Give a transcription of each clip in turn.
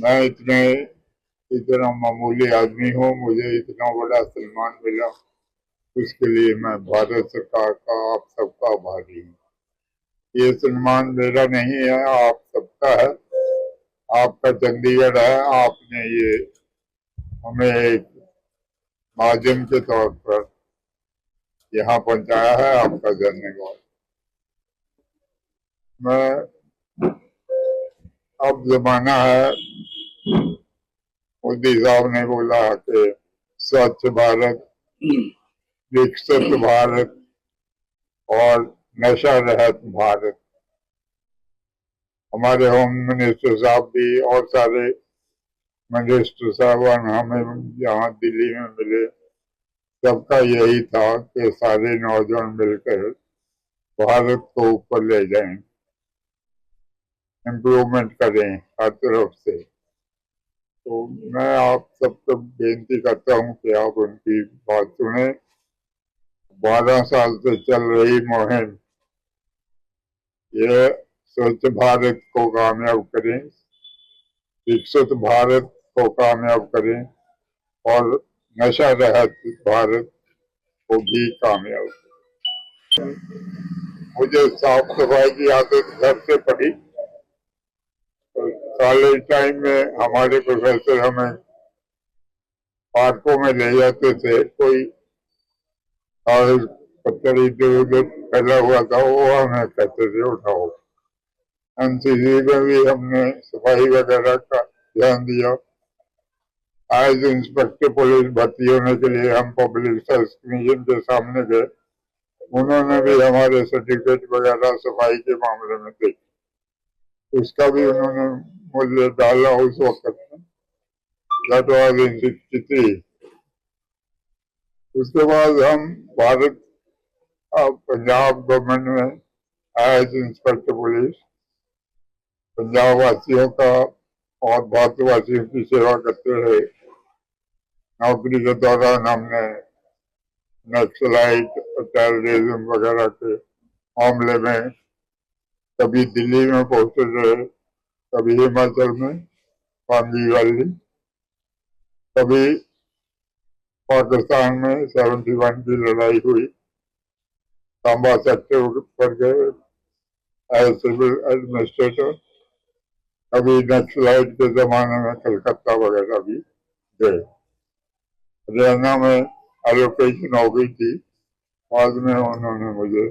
मैं इतना मामूली आदमी हूँ, मुझे इतना बड़ा सम्मान मिला, उसके लिए मैं भारत सरकार का, आप सबका आभारी हूँ। ये सम्मान मेरा नहीं है, आप सबका है, आपका चंडीगढ़ है। आपने ये हमें एक माध्यम के तौर पर यहाँ पहुंचाया है, आपका धन्यवाद। मैं अब जमाना है, मोदी साहब ने बोला कि स्वच्छ भारत, विकसित भारत और नशा रहित भारत। हमारे होम मिनिस्टर साहब भी और सारे मिनिस्टर साहबान हमें यहाँ दिल्ली में मिले, सबका यही था कि सारे नौजवान मिलकर भारत को ऊपर ले जाएं, इम्प्रूवमेंट करें हर तरफ से। तो मैं आप सबको बेनती करता हूँ कि आप उनकी बात सुने। 12 साल से चल रही मुहिम, ये स्वच्छ भारत को कामयाब करें, विकसित भारत को कामयाब करें और नशा रहित भारत को भी कामयाब करें। मुझे साफ सफाई की आदत घर से पड़ी। तो कॉलेज टाइम में हमारे प्रोफेसर हमें पार्कों में ले जाते थे, कोई कागज पत्थर इधर उधर फैला हुआ था, वो हमें कहते थे उठाओ। एनसीसी में भी हमने सफाई वगैरह का ध्यान दिया। आज इंस्पेक्टर पुलिस भर्ती होने के लिए हम पब्लिक सर्विस कमीशन के सामने गए, उन्होंने भी हमारे सर्टिफिकेट वगैरह सफाई के मामले में देखे, उसका भी उन्होंने मूल्य डाला उस वक्त में। That was in 63। उसके बाद हम भारत पंजाब गवर्नमेंट में एज इंस्पेक्टर पुलिस पंजाब वासियों का और भारतवासियों की सेवा करते रहे। नौकरी के दौरान हमने नक्सलाइट टेररिज्म वगैरह के मामले में कभी दिल्ली में पहुंचे रहे, कभी हिमाचल में कांगी वैली, कभी पाकिस्तान में 71 की लड़ाई हुई, सांबा सेक्टर पर गए एज सिविल एडमिनिस्ट्रेटर, कभी नक्सलाइट के जमाने में कलकत्ता वगैरह भी गए। हरियाणा में एलोकेशन हो गई थी, बाद में उन्होंने मुझे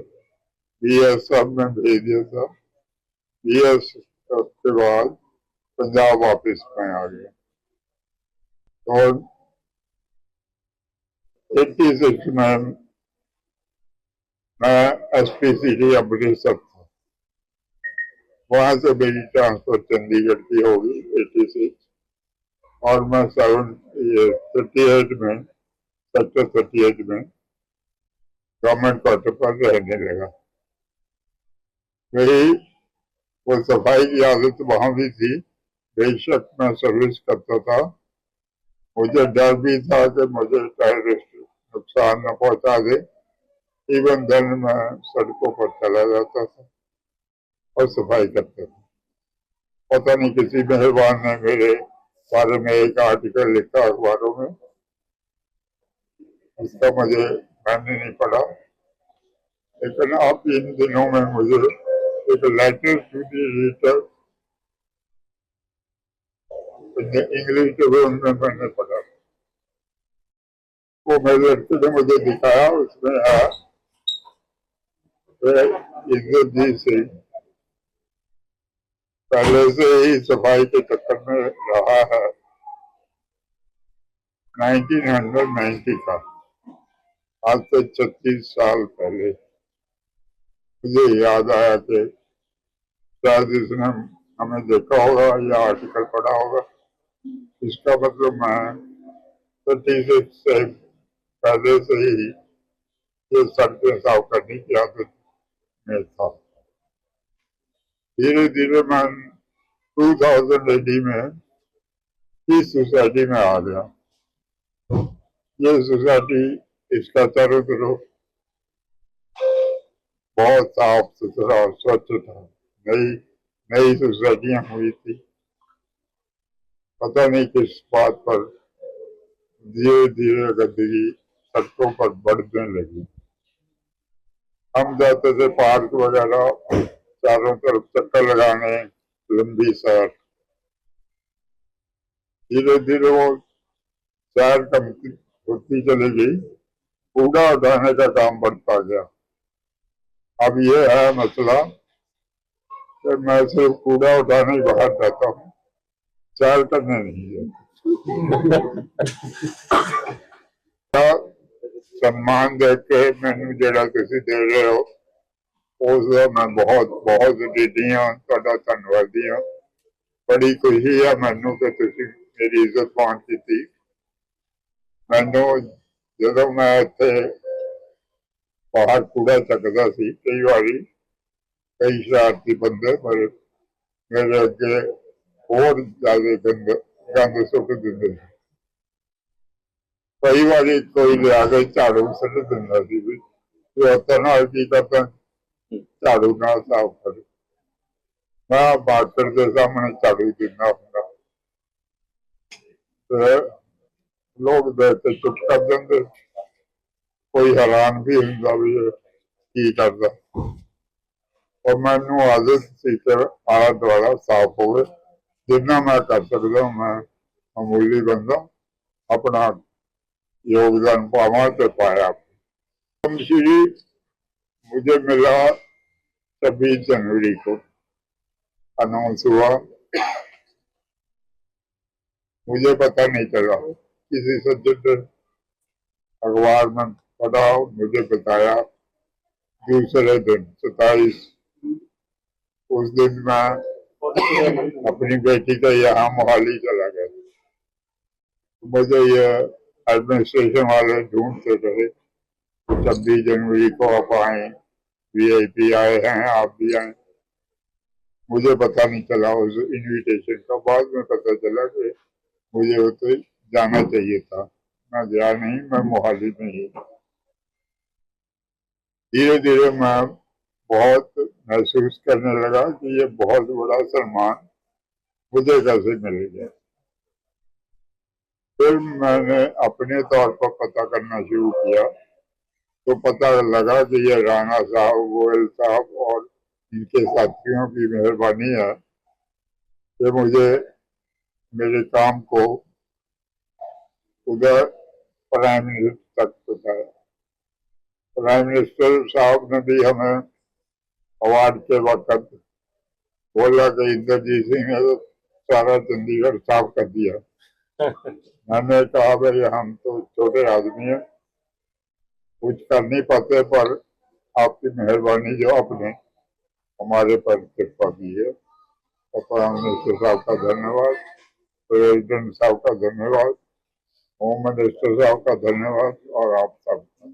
बीएसएफ में भेज दिया था। बीएसएफ के बाद पंजाब वापस में आ गया। और 86 में मैं एसपीसीटी अमृतसर था, वहां से मेरी ट्रांसफर चंडीगढ़ की होगी 86, और मैं 38 में, सेक्टर 38 में गवर्नमेंट क्वार्टर पर रहने लगा। वही वो सफाई की आदत वहां भी थी, बेशक मैं सर्विस करता था, मुझे डर भी था कि मुझे टेररिस्ट नुकसान न पहुंचा दे। इवन देन मैं सड़कों पर चला जाता था और सफाई करता था। पता नहीं किसी मेहरबान ने मेरे बारे में एक आर्टिकल लिखा अखबारों में, उसका मैंने नहीं पढ़ा, लेकिन अब इन दिनों में मुझे एक letter to the editor English के रूम में मैंने पढ़ा। वो मेरे लड़के ने मुझे दिखाया, उसमें है इज्जत जी सिंह पहले से ही सफाई के चक्कर में रहा है, 1990 का, आज से 36 साल पहले। मुझे याद आया कि शायद इसने हमें देखा होगा या आर्टिकल पढ़ा होगा। इसका मतलब मैं 36 से पहले से ही ये सड़कें साफ करने की आदत में था। धीरे धीरे मैं 2080 में इस सोसाइटी में आ गया। ये सोसाइटी, इसका चारों तरफ बहुत साफ सुथरा और स्वच्छ था। नई नई सोसाइटियां हुई थी, पता नहीं किस बात पर धीरे धीरे गंदगी सड़कों पर बढ़ने लगी। हम जाते थे पार्क वगैरह, चारों तरफ चक्कर लगाने, लंबी सैर। धीरे धीरे वो सैर कम होती चली गई, कूड़ा उठाने का काम बढ़ता गया। अब ये है मसला कि मैं सिर्फ कूड़ा उठाने ही बाहर जाता हूँ, सैर करने नहीं जाता। सम्मान दे के मैनू जेड़ा तुसी दे रहे हो उसका मैं बहुत बहुत ਡੀਡੀ हाँ, ਤੁਹਾਡਾ ਧੰਨਵਾਦੀ हाँ। बड़ी खुशी है मैनू कि तुसी मेरी इज्जत मान की। मैनू जो मैं इत्थे बाहर कूड़ा चकदा सी, कई बारी कई शरारती बंदे मेरे अगे होर ज्यादा गंद सुट दिंदे। कई बारी कोई लिया के झाड़ू सुट दिंदा सी भी की करता झाड़ू ना साफ कर। मैं मास्टर के सामने झाड़ू दिना हूँ, लोग देख के चुप कर देंगे। कोई हैरान भी होंगे भी की करता। और मैनू आदत सी कि आला दुआला साफ हो, जिन्ना मैं कर सकता मैं मामूली बंदा अपना योगदान पावा तो पाया। श्री मुझे मिला 26 जनवरी को, अनाउंस हुआ। मुझे पता नहीं चला, किसी सज्जन अखबार में पढ़ा, मुझे बताया। दूसरे दिन 27 उस दिन मैं अपनी बेटी का यहाँ मोहाली चला गया। मुझे ये एडमिनिस्ट्रेशन वाले ढूंढते रहे 26 जनवरी को आप आए, वीआईपी आए हैं, आप भी आए। मुझे पता नहीं चला उस इनविटेशन का। बाद में पता चला कि मुझे वो तो जाना चाहिए था, मैं गया नहीं, मैं मोहाली में ही। धीरे धीरे मैं बहुत महसूस करने लगा कि ये बहुत बड़ा सम्मान मुझे कैसे मिल गया। फिर मैंने अपने तौर पर पता करना शुरू किया, तो पता लगा कि ये राणा साहब, गोयल साहब और इनके साथियों की मेहरबानी है कि मुझे मेरे काम को उधर प्राइम मिनिस्टर तक पहुंचाया। प्राइम मिनिस्टर साहब ने भी हमें अवार्ड के वक्त बोला कि इंद्रजीत सिंह ने तो सारा चंडीगढ़ साफ कर दिया। मैंने कहा भाई हम तो छोटे आदमी हैं, कुछ कर नहीं पाते, पर आपकी मेहरबानी जो आपने हमारे पर कृपा की है, और प्राइम मिनिस्टर साहब का धन्यवाद, प्रेसिडेंट साहब का धन्यवाद, होम मिनिस्टर साहब का धन्यवाद, और आप सबका।